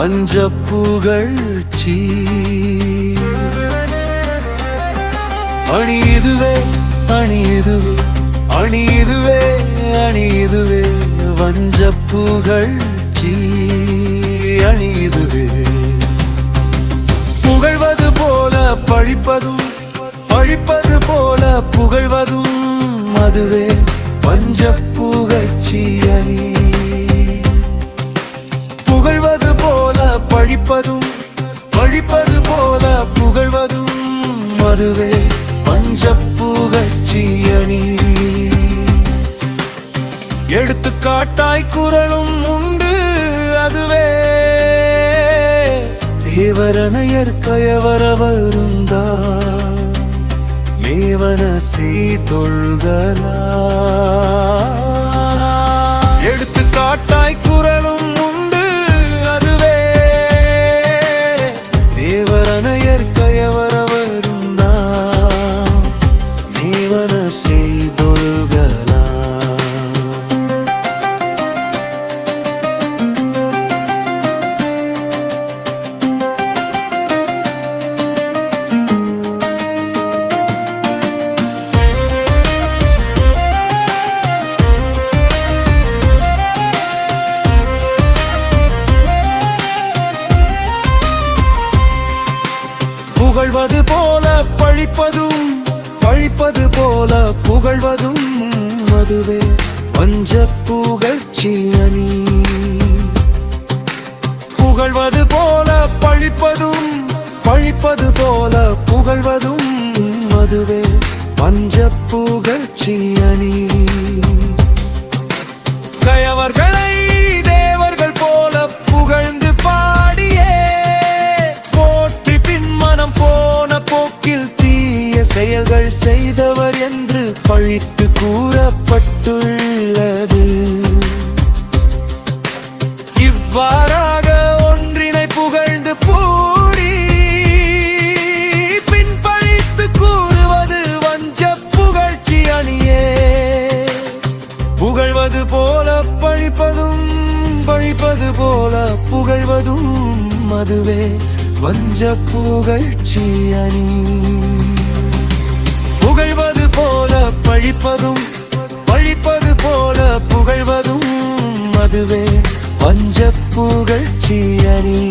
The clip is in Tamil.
வஞ்ச புகழ்ச்சி. அணி இதுவே அணி இதுவே அணி இதுவே அணி இதுவே வஞ்ச புகழ்ச்சி. அணி இதுவே புகழ்வது போல பழிப்பதும் பழிப்பது போல புகழ்வதும் அதுவே வஞ்ச புகழ்ச்சி அணி. புகழ்வது போல பழிப்பதும் பழிப்பது போல புகழ்வதும் அதுவே வஞ்ச புகழ்ச்சி அணி. எடுத்துக்காட்டாய் குறளும் உண்டு அதுவே தேவரனையர் கயவரவருந்தா மேவன செய்தொள்கலா. எடுத்துக்காட்டாய் குறளும் உண்டு அதுவே தேவரனையர் கயவரவருந்தா மேவன செய்தொள்கலா. புகழ்வது போல பழிப்பதும் பழிப்பது போல புகழ்வதும் அதுவே வஞ்ச புகழ்ச்சி அணி. புகழ்வது போல பழிப்பதும் பழிப்பது போல புகழ்வதும் அதுவே வஞ்ச புகழ்ச்சி அணி. கயவர்களை தேவர்கள் போல புகழ்ந்து பாடியே போற்றி பின்மனம் போன போக்கில் தீய செயல்கள் செய்தவர் என்று பழித்து கூறப்பட்டுள்ளது. இவ்வாறாக ஒன்றினை புகழ்ந்து பூடி பின் பழித்து கூறுவது வஞ்ச புகழ்ச்சி அணியே. புகழ்வது போல பழிப்பதும் பழிப்பது போல புகழ்வதும் அதுவே வஞ்ச புகழ்ச்சி அணி. புகழ்வது போல பழிப்பதும் பழிப்பது போல புகழ்வதும் அதுவே வஞ்ச புகழ்ச்சி அணி.